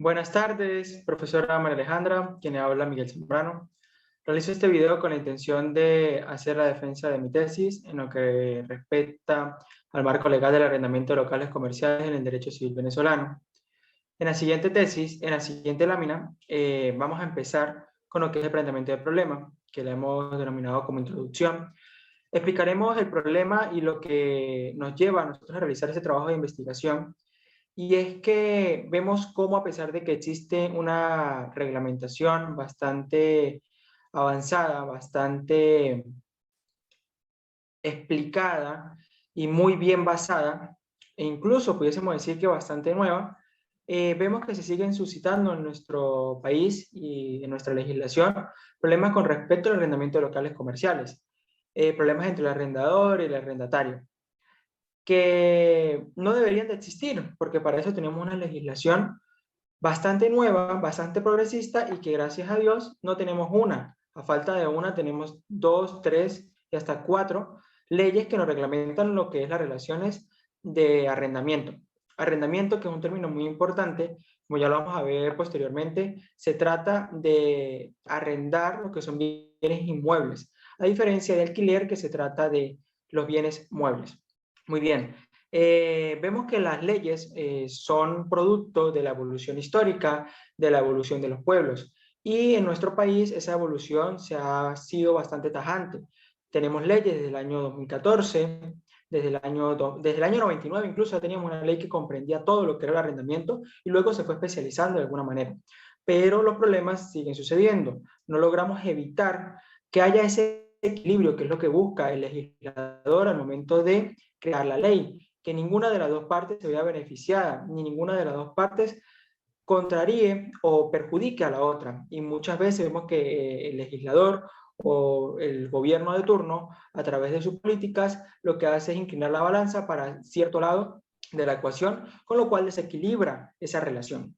Buenas tardes, profesora María Alejandra, quien habla Miguel Zambrano. Realizo este video con la intención de hacer la defensa de mi tesis en lo que respecta al marco legal del arrendamiento de locales comerciales en el derecho civil venezolano. En la siguiente tesis, en la siguiente lámina, vamos a empezar con lo que es el planteamiento del problema, que le hemos denominado como introducción. Explicaremos el problema y lo que nos lleva a nosotros a realizar ese trabajo de investigación. Y es que vemos cómo, a pesar de que existe una reglamentación bastante avanzada, bastante explicada y muy bien basada, e incluso pudiésemos decir que bastante nueva, vemos que se siguen suscitando en nuestro país y en nuestra legislación problemas con respecto al arrendamiento de locales comerciales, problemas entre el arrendador y el arrendatario, que no deberían de existir, porque para eso tenemos una legislación bastante nueva, bastante progresista y que gracias a Dios no tenemos una. A falta de una tenemos dos, tres y hasta cuatro leyes que nos reglamentan lo que es las relaciones de arrendamiento. Arrendamiento, que es un término muy importante, como ya lo vamos a ver posteriormente, se trata de arrendar lo que son bienes inmuebles, a diferencia de alquiler, que se trata de los bienes muebles. Muy bien. Vemos que las leyes son producto de la evolución histórica, de la evolución de los pueblos. Y en nuestro país esa evolución se ha sido bastante tajante. Tenemos leyes desde el año 2014, desde el año 99 incluso teníamos una ley que comprendía todo lo que era el arrendamiento y luego se fue especializando de alguna manera. Pero los problemas siguen sucediendo. No logramos evitar que haya ese equilibrio, que es lo que busca el legislador al momento de crear la ley, que ninguna de las dos partes se vea beneficiada, ni ninguna de las dos partes contraríe o perjudique a la otra. Y muchas veces vemos que el legislador o el gobierno de turno, a través de sus políticas, lo que hace es inclinar la balanza para cierto lado de la ecuación, con lo cual desequilibra esa relación.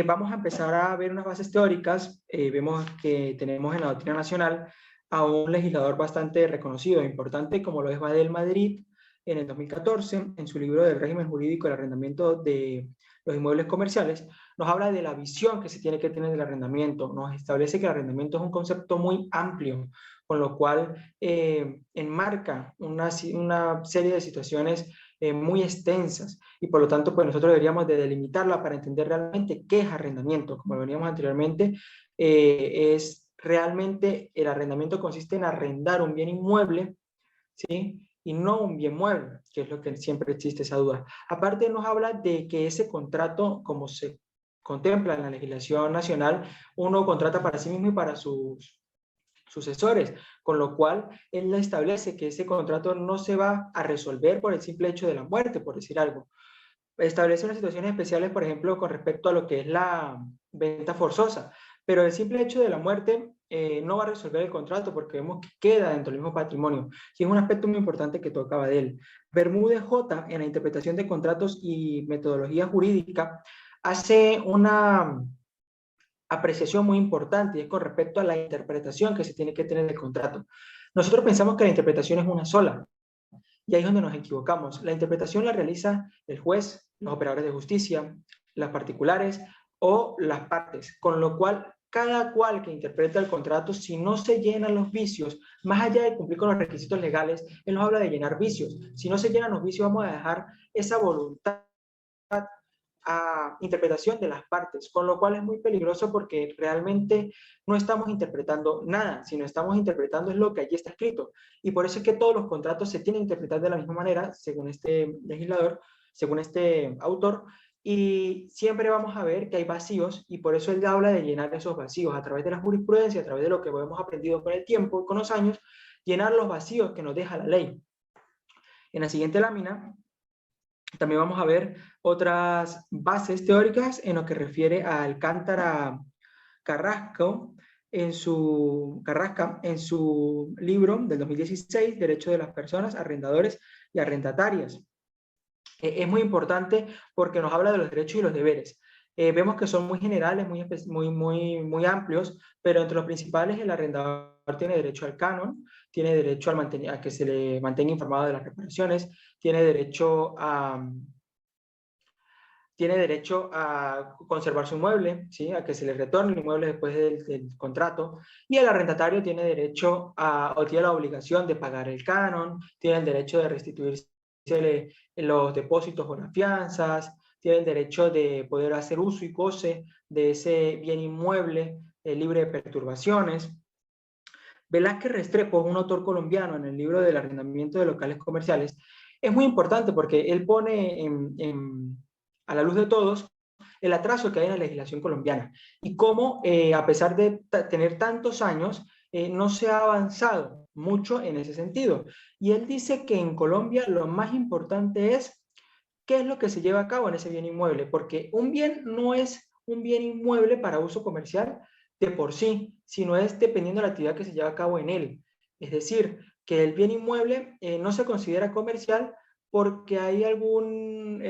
Vamos a empezar a ver unas bases teóricas. Vemos que tenemos en la doctrina nacional a un legislador bastante reconocido e importante, como lo es Badel Madrid, en el 2014, en su libro del régimen jurídico del arrendamiento de los inmuebles comerciales, nos habla de la visión que se tiene que tener del arrendamiento, nos establece que el arrendamiento es un concepto muy amplio, con lo cual enmarca una serie de situaciones muy extensas y por lo tanto pues nosotros deberíamos de delimitarla para entender realmente qué es arrendamiento. Como lo veníamos anteriormente, es realmente el arrendamiento consiste en arrendar un bien inmueble, ¿sí? Y no un bien mueble, que es lo que siempre existe esa duda. Aparte nos habla de que ese contrato, como se contempla en la legislación nacional, uno contrata para sí mismo y para sus sucesores, con lo cual él establece que ese contrato no se va a resolver por el simple hecho de la muerte, por decir algo. Establece unas situaciones especiales, por ejemplo, con respecto a lo que es la venta forzosa, pero el simple hecho de la muerte no va a resolver el contrato porque vemos que queda dentro del mismo patrimonio. Y es un aspecto muy importante que tocaba de él. Bermúdez J, en la interpretación de contratos y metodología jurídica, hace una apreciación muy importante y es con respecto a la interpretación que se tiene que tener del contrato. Nosotros pensamos que la interpretación es una sola, y ahí es donde nos equivocamos. La interpretación la realiza el juez, los operadores de justicia, las particulares o las partes, con lo cual cada cual que interpreta el contrato, si no se llenan los vicios, más allá de cumplir con los requisitos legales, él nos habla de llenar vicios. Si no se llenan los vicios, vamos a dejar esa voluntad a interpretación de las partes, con lo cual es muy peligroso porque realmente no estamos interpretando nada, sino estamos interpretando es lo que allí está escrito. Y por eso es que todos los contratos se tienen que interpretar de la misma manera, según este legislador, según este autor, y siempre vamos a ver que hay vacíos y por eso él habla de llenar esos vacíos a través de la jurisprudencia, a través de lo que hemos aprendido con el tiempo, con los años, llenar los vacíos que nos deja la ley. En la siguiente lámina también vamos a ver otras bases teóricas en lo que refiere a Alcántara Carrasca, en su libro del 2016, Derecho de las Personas, Arrendadores y Arrendatarias. Es muy importante porque nos habla de los derechos y los deberes. Vemos que son muy generales, muy amplios, pero entre los principales el arrendador tiene derecho al canon, tiene derecho a que se le mantenga informado de las reparaciones, tiene derecho tiene derecho a conservar su inmueble, ¿sí? A que se le retorne el inmueble después del contrato, y el arrendatario tiene derecho o tiene la obligación de pagar el canon, tiene el derecho de restituirse los depósitos o las fianzas, tiene el derecho de poder hacer uso y goce de ese bien inmueble libre de perturbaciones. Velázquez Restrepo, un autor colombiano, en el libro del arrendamiento de locales comerciales, es muy importante porque él pone a la luz de todos el atraso que hay en la legislación colombiana y cómo, a pesar de tener tantos años, no se ha avanzado mucho en ese sentido. Y él dice que en Colombia lo más importante es qué es lo que se lleva a cabo en ese bien inmueble, porque un bien no es un bien inmueble para uso comercial de por sí, sino es dependiendo de la actividad que se lleva a cabo en él. Es decir, que el bien inmueble no se considera comercial porque hay algún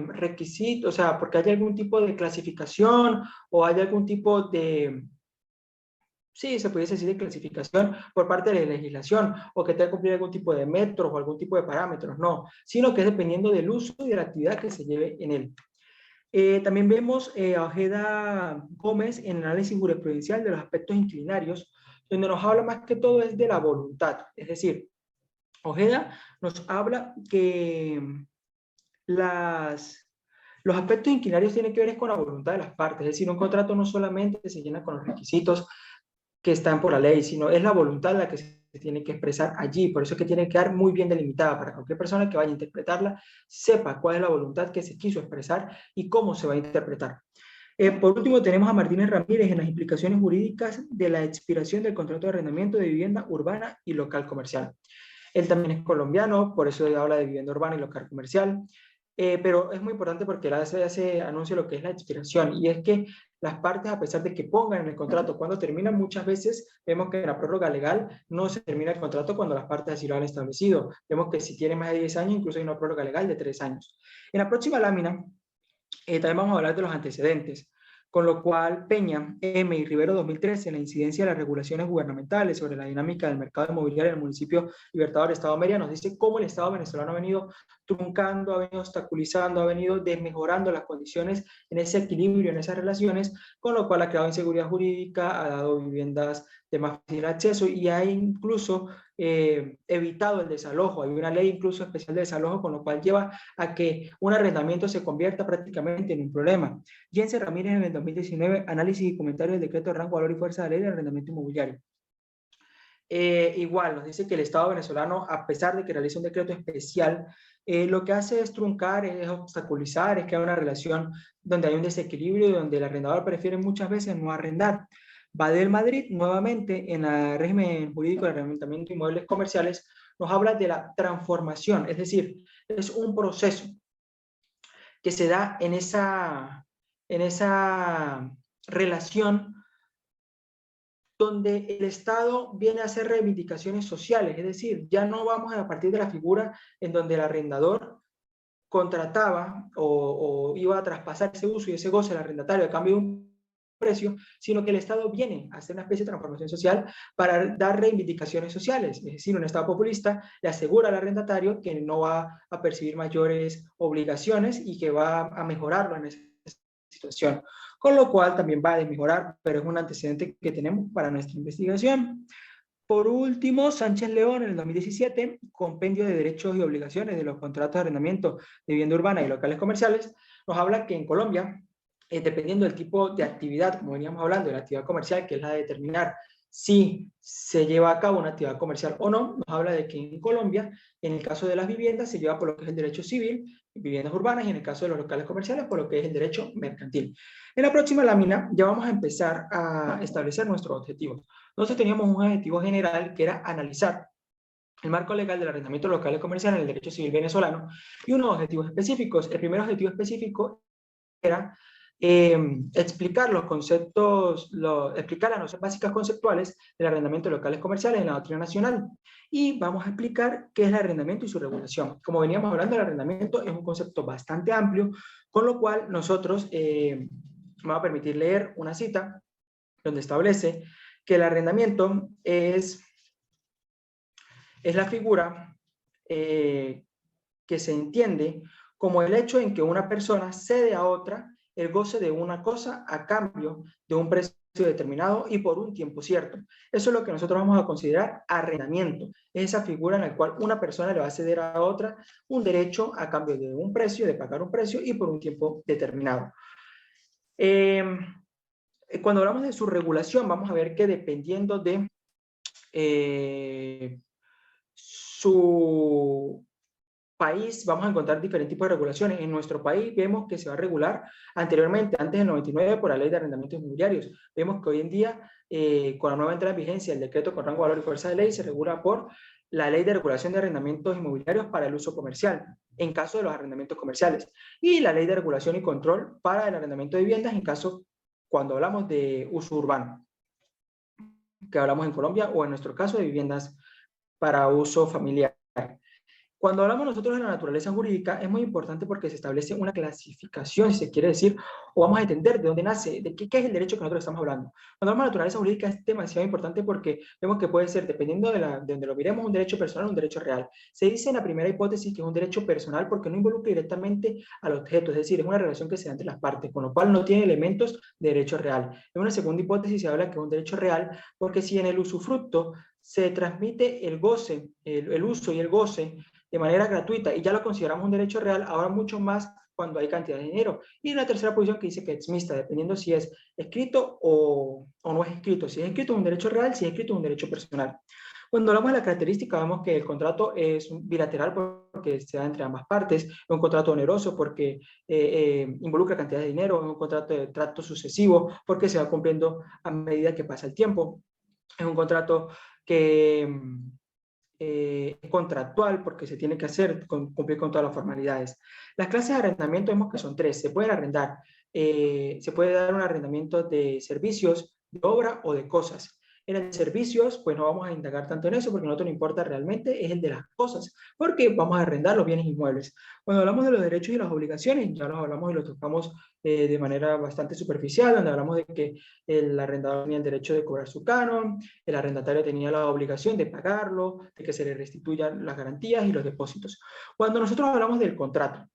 requisito, o sea, porque hay algún tipo de clasificación o hay algún tipo de, sí, se pudiese decir de clasificación por parte de la legislación, o que tenga que cumplir algún tipo de metros o algún tipo de parámetros, no, sino que es dependiendo del uso y de la actividad que se lleve en él. También vemos a Ojeda Gómez en el análisis jurisprudencial de los aspectos inclinarios, donde nos habla más que todo es de la voluntad, es decir, Ojeda nos habla que las, los aspectos inclinarios tienen que ver con la voluntad de las partes, es decir, un contrato no solamente se llena con los requisitos que están por la ley, sino es la voluntad la que se tiene que expresar allí. Por eso es que tiene que quedar muy bien delimitada para que cualquier persona que vaya a interpretarla sepa cuál es la voluntad que se quiso expresar y cómo se va a interpretar. Por último, tenemos a Martínez Ramírez en las implicaciones jurídicas de la expiración del contrato de arrendamiento de vivienda urbana y local comercial. Él también es colombiano, por eso habla de vivienda urbana y local comercial. Pero es muy importante porque él hace anuncio lo que es la expiración, y es que las partes, a pesar de que pongan en el contrato cuando terminan, muchas veces vemos que en la prórroga legal no se termina el contrato cuando las partes así lo han establecido. Vemos que si tiene más de 10 años, incluso hay una prórroga legal de 3 años. En la próxima lámina también vamos a hablar de los antecedentes, con lo cual Peña, M. y Rivero 2013, en la incidencia de las regulaciones gubernamentales sobre la dinámica del mercado inmobiliario en el municipio Libertador del Estado de Mérida, nos dice cómo el Estado venezolano ha venido truncando, ha venido obstaculizando, ha venido desmejorando las condiciones en ese equilibrio, en esas relaciones, con lo cual ha creado inseguridad jurídica, ha dado viviendas de más fácil acceso y ha incluso evitado el desalojo. Hay una ley incluso especial de desalojo, con lo cual lleva a que un arrendamiento se convierta prácticamente en un problema. Jensen Ramírez en el 2019, análisis y comentario del decreto de rango, valor y fuerza de ley del arrendamiento inmobiliario. Igual nos dice que el Estado venezolano, a pesar de que realiza un decreto especial, lo que hace es truncar, es obstaculizar, es crear una relación donde hay un desequilibrio y donde el arrendador prefiere muchas veces no arrendar. Badel Madrid, nuevamente, en el régimen jurídico de arrendamiento de inmuebles comerciales, nos habla de la transformación, es decir, es un proceso que se da en esa relación donde el Estado viene a hacer reivindicaciones sociales, es decir, ya no vamos a partir de la figura en donde el arrendador contrataba o iba a traspasar ese uso y ese goce al arrendatario a cambio de un precio, sino que el Estado viene a hacer una especie de transformación social para dar reivindicaciones sociales, es decir, un Estado populista le asegura al arrendatario que no va a percibir mayores obligaciones y que va a mejorarlo en esa situación, con lo cual también va a mejorar, pero es un antecedente que tenemos para nuestra investigación. Por último, Sánchez León, en el 2017, Compendio de Derechos y Obligaciones de los Contratos de Arrendamiento de Vivienda Urbana y Locales Comerciales, nos habla que en Colombia, dependiendo del tipo de actividad, como veníamos hablando, de la actividad comercial, que es la de determinar si se lleva a cabo una actividad comercial o no, nos habla de que en Colombia, en el caso de las viviendas, se lleva por lo que es el derecho civil, viviendas urbanas, y en el caso de los locales comerciales, por lo que es el derecho mercantil. En la próxima lámina ya vamos a empezar a establecer nuestros objetivos. Nosotros teníamos un objetivo general que era analizar el marco legal del arrendamiento local y comercial en el derecho civil venezolano y unos objetivos específicos. El primer objetivo específico era explicar los conceptos, explicar las nociones básicas conceptuales del arrendamiento de locales comerciales en la doctrina nacional. Y vamos a explicar qué es el arrendamiento y su regulación. Como veníamos hablando, el arrendamiento es un concepto bastante amplio, con lo cual nosotros me va a permitir leer una cita donde establece que el arrendamiento es la figura que se entiende como el hecho en que una persona cede a otra el goce de una cosa a cambio de un precio determinado y por un tiempo cierto. Eso es lo que nosotros vamos a considerar arrendamiento. Es esa figura en la cual una persona le va a ceder a otra un derecho a cambio de un precio, de pagar un precio y por un tiempo determinado. Cuando hablamos de su regulación, vamos a ver que dependiendo de su país, vamos a encontrar diferentes tipos de regulaciones. En nuestro país vemos que se va a regular anteriormente, antes del 99, por la Ley de Arrendamientos Inmobiliarios. Vemos que hoy en día, con la nueva entrada en vigencia, el decreto con rango, valor y fuerza de ley se regula por la Ley de Regulación de Arrendamientos Inmobiliarios para el uso comercial, en caso de los arrendamientos comerciales, y la Ley de Regulación y Control para el arrendamiento de viviendas, en caso, cuando hablamos de uso urbano, que hablamos en Colombia, o en nuestro caso de viviendas para uso familiar. Cuando hablamos nosotros de la naturaleza jurídica, es muy importante porque se establece una clasificación, si se quiere decir, o vamos a entender de dónde nace, de qué es el derecho que nosotros estamos hablando. Cuando hablamos de naturaleza jurídica es demasiado importante porque vemos que puede ser, dependiendo de donde lo miremos, un derecho personal o un derecho real. Se dice en la primera hipótesis que es un derecho personal porque no involucra directamente al objeto, es decir, es una relación que se da entre las partes, con lo cual no tiene elementos de derecho real. En una segunda hipótesis se habla que es un derecho real porque si en el usufructo se transmite el goce, el uso y el goce de manera gratuita y ya lo consideramos un derecho real, ahora mucho más cuando hay cantidad de dinero. Y una tercera posición que dice que es mixta, dependiendo si es escrito o no es escrito. Si es escrito es un derecho real, si es escrito es un derecho personal. Cuando hablamos de la característica, vemos que el contrato es bilateral porque se da entre ambas partes, es un contrato oneroso porque involucra cantidad de dinero, es un contrato de trato sucesivo porque se va cumpliendo a medida que pasa el tiempo, es un contrato que es contractual porque se tiene que hacer, cumplir con todas las formalidades. Las clases de arrendamiento vemos que son tres. Se pueden arrendar, se puede dar un arrendamiento de servicios, de obra o de cosas. En el de servicios, pues no vamos a indagar tanto en eso porque no nos importa realmente, es el de las cosas, porque vamos a arrendar los bienes inmuebles. Cuando hablamos de los derechos y las obligaciones, ya los hablamos y los tocamos de manera bastante superficial, donde hablamos de que el arrendador tenía el derecho de cobrar su canon, el arrendatario tenía la obligación de pagarlo, de que se le restituyan las garantías y los depósitos. Cuando nosotros hablamos del contrato,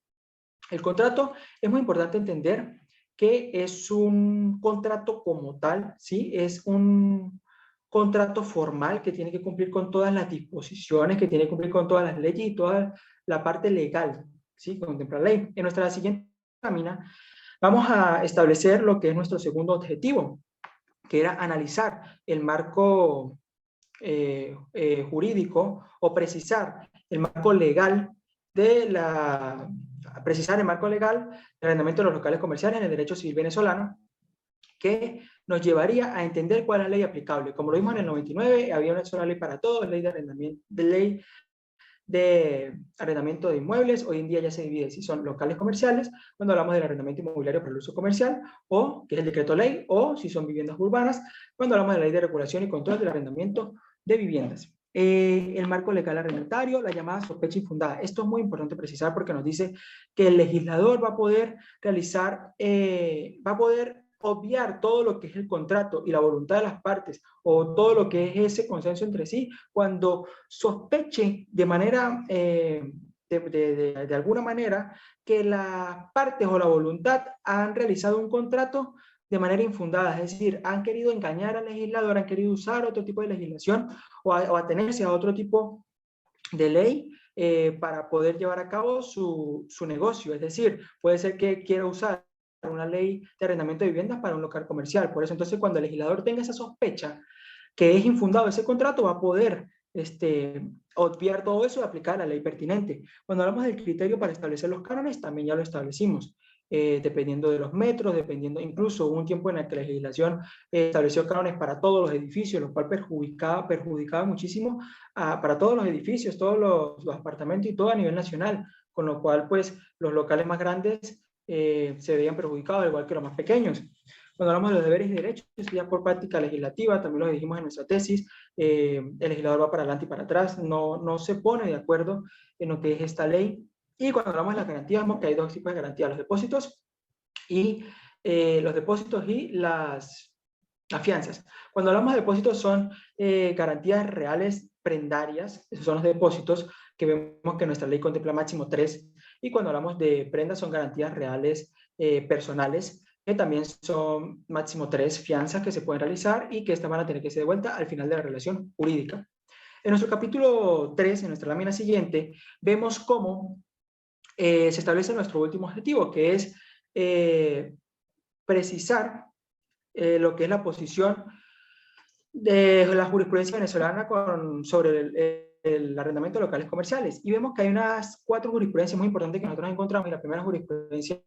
el contrato es muy importante entender que es un contrato como tal, ¿sí? Es un contrato formal que tiene que cumplir con todas las disposiciones, que tiene que cumplir con todas las leyes y toda la parte legal, ¿sí? Contempla la ley. En nuestra siguiente lámina vamos a establecer lo que es nuestro segundo objetivo, que era analizar el marco jurídico o precisar el marco legal precisar el marco legal del arrendamiento de los locales comerciales en el derecho civil venezolano, que nos llevaría a entender cuál es la ley aplicable. Como lo vimos en el 99, había una sola ley para todos, ley de arrendamiento de inmuebles. Hoy en día ya se divide si son locales comerciales, cuando hablamos del arrendamiento inmobiliario para el uso comercial, o que es el decreto ley, o si son viviendas urbanas, cuando hablamos de la ley de regulación y control del arrendamiento de viviendas. El marco legal arrendatario, la llamada sospecha infundada. Esto es muy importante precisar porque nos dice que el legislador va a poder realizar, va a poder obviar todo lo que es el contrato y la voluntad de las partes o todo lo que es ese consenso entre sí cuando sospeche de manera, de alguna manera, que las partes o la voluntad han realizado un contrato de manera infundada, es decir, han querido engañar al legislador, han querido usar otro tipo de legislación o atenerse a otro tipo de ley para poder llevar a cabo su negocio. Es decir, puede ser que quiera usar una ley de arrendamiento de viviendas para un local comercial. Por eso, entonces, cuando el legislador tenga esa sospecha que es infundado ese contrato, va a poder obviar todo eso y aplicar la ley pertinente. Cuando hablamos del criterio para establecer los cánones, también ya lo establecimos. Dependiendo de los metros, dependiendo, incluso hubo un tiempo en el que la legislación estableció cánones para todos los edificios, lo cual perjudicaba muchísimo para todos los edificios, todos los apartamentos y todo a nivel nacional, con lo cual pues los locales más grandes se veían perjudicados, al igual que los más pequeños. Cuando hablamos de los deberes y derechos, ya por práctica legislativa, también lo dijimos en nuestra tesis, el legislador va para adelante y para atrás, no se pone de acuerdo en lo que es esta ley. Y cuando hablamos de las garantías, vemos que hay dos tipos de garantías, los depósitos y las fianzas. Cuando hablamos de depósitos son garantías reales prendarias, esos son los depósitos que vemos que nuestra ley contempla máximo 3. Y cuando hablamos de prendas son garantías reales personales, que también son máximo 3 fianzas que se pueden realizar y que estas van a tener que ser devueltas al final de la relación jurídica. En nuestro capítulo 3, en nuestra lámina siguiente, vemos cómo se establece nuestro último objetivo, que es precisar lo que es la posición de la jurisprudencia venezolana sobre el arrendamiento de locales comerciales. Y vemos que hay unas 4 jurisprudencias muy importantes que nosotros encontramos. Y la primera jurisprudencia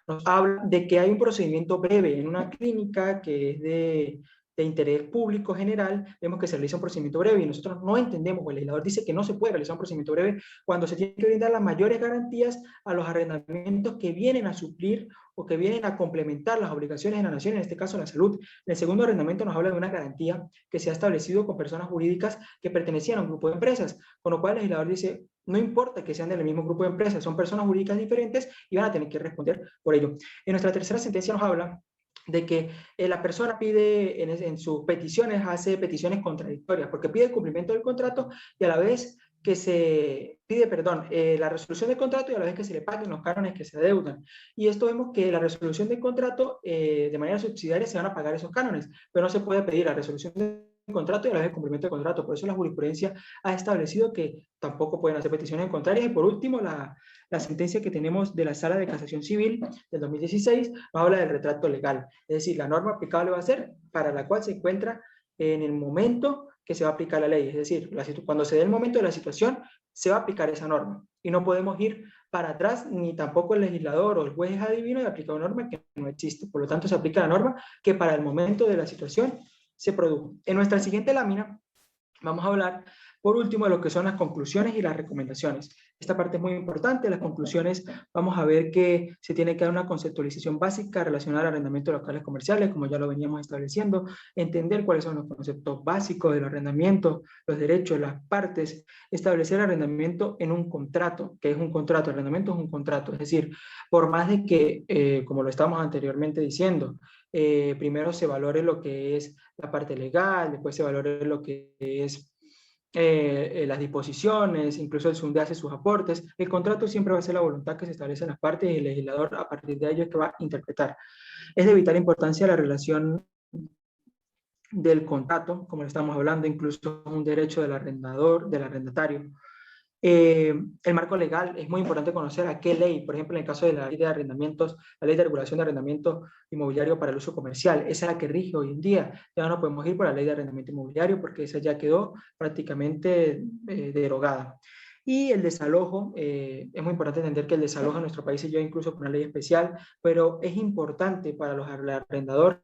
nos habla de que hay un procedimiento breve en una clínica que es de interés público general. Vemos que se realiza un procedimiento breve y nosotros no entendemos, o el legislador dice que no se puede realizar un procedimiento breve cuando se tiene que brindar las mayores garantías a los arrendamientos que vienen a suplir o que vienen a complementar las obligaciones de la nación, en este caso la salud. El segundo arrendamiento nos habla de una garantía que se ha establecido con personas jurídicas que pertenecían a un grupo de empresas, con lo cual el legislador dice, no importa que sean del mismo grupo de empresas, son personas jurídicas diferentes y van a tener que responder por ello. En nuestra tercera sentencia nos habla de que la persona pide en sus peticiones, hace peticiones contradictorias, porque pide el cumplimiento del contrato y a la vez que se pide, perdón, la resolución del contrato y a la vez que se le paguen los cánones que se adeudan. Y esto vemos que la resolución del contrato, de manera subsidiaria, se van a pagar esos cánones, pero no se puede pedir la resolución del contrato y a la vez el cumplimiento del contrato. Por eso la jurisprudencia ha establecido que tampoco pueden hacer peticiones contrarias. Y por último, la sentencia que tenemos de la Sala de Casación Civil del 2016 nos habla del retrato legal. Es decir, la norma aplicable va a ser para la cual se encuentra en el momento que se va a aplicar la ley. Es decir, cuando se dé el momento de la situación, se va a aplicar esa norma. Y no podemos ir para atrás, ni tampoco el legislador o el juez es adivino de aplicar una norma que no existe. Por lo tanto, se aplica la norma que para el momento de la situación se produjo. En nuestra siguiente lámina vamos a hablar, por último, de lo que son las conclusiones y las recomendaciones. Esta parte es muy importante. Las conclusiones, vamos a ver que se tiene que dar una conceptualización básica relacionada al arrendamiento de locales comerciales, como ya lo veníamos estableciendo, entender cuáles son los conceptos básicos del arrendamiento, los derechos, las partes, establecer el arrendamiento en un contrato. ¿Qué es un contrato? El arrendamiento es un contrato, es decir, por más de que, como lo estábamos anteriormente diciendo, primero se valore lo que es la parte legal, después se valore lo que es las disposiciones, incluso el SUNDE hace sus aportes. El contrato siempre va a ser la voluntad que se establece en las partes y el legislador a partir de ello es que va a interpretar. Es de vital importancia la relación del contrato, como le estamos hablando, incluso un derecho del arrendador, del arrendatario. El marco legal, es muy importante conocer a qué ley, por ejemplo, en el caso de la ley de arrendamientos, la ley de regulación de arrendamiento inmobiliario para el uso comercial, esa es la que rige hoy en día. Ya no podemos ir por la ley de arrendamiento inmobiliario porque esa ya quedó prácticamente derogada. Y el desalojo, es muy importante entender que el desalojo en nuestro país se lleva incluso por una ley especial, pero es importante para los arrendadores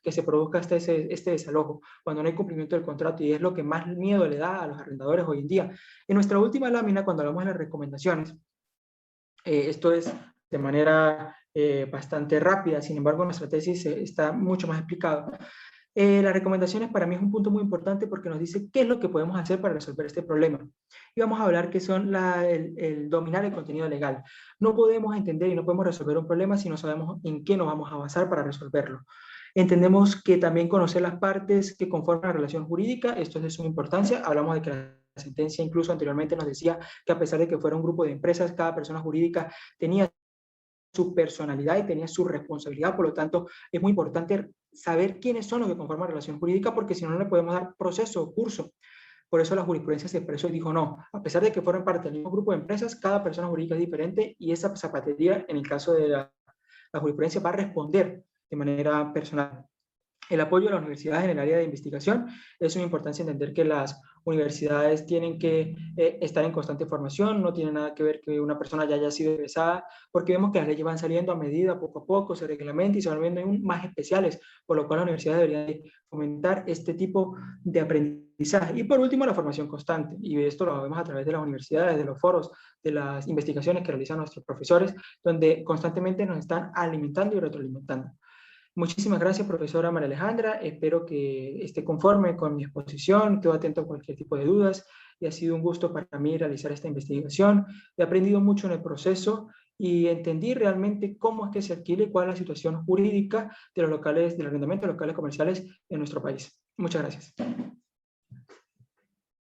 que se produzca este desalojo, cuando no hay cumplimiento del contrato, y es lo que más miedo le da a los arrendadores hoy en día. En nuestra última lámina, cuando hablamos de las recomendaciones, esto es de manera bastante rápida, sin embargo, nuestra tesis está mucho más explicado. Las recomendaciones para mí es un punto muy importante porque nos dice qué es lo que podemos hacer para resolver este problema. Y vamos a hablar que son el dominar el contenido legal. No podemos entender y no podemos resolver un problema si no sabemos en qué nos vamos a basar para resolverlo. Entendemos que también conocer las partes que conforman la relación jurídica, esto es de suma importancia. Hablamos de que la sentencia incluso anteriormente nos decía que a pesar de que fuera un grupo de empresas, cada persona jurídica tenía su personalidad y tenía su responsabilidad, por lo tanto es muy importante saber quiénes son los que conforman la relación jurídica, porque si no, no le podemos dar proceso o curso. Por eso la jurisprudencia se expresó y dijo no, a pesar de que fueran parte del mismo grupo de empresas, cada persona jurídica es diferente y esa zapatería, en el caso de la jurisprudencia, va a responder de manera personal. El apoyo de las universidades en el área de investigación, es una importancia entender que las universidades tienen que estar en constante formación, no tiene nada que ver que una persona ya haya sido egresada, porque vemos que las leyes van saliendo a medida, poco a poco, se reglamentan y se van viendo más especiales, por lo cual las universidades deberían fomentar este tipo de aprendizaje. Y por último, la formación constante, y esto lo vemos a través de las universidades, de los foros, de las investigaciones que realizan nuestros profesores, donde constantemente nos están alimentando y retroalimentando. Muchísimas gracias, profesora María Alejandra. Espero que esté conforme con mi exposición. Quedo atento a cualquier tipo de dudas y ha sido un gusto para mí realizar esta investigación. He aprendido mucho en el proceso y entendí realmente cómo es que se adquiere y cuál es la situación jurídica de los locales, del arrendamiento de locales comerciales en nuestro país. Muchas gracias.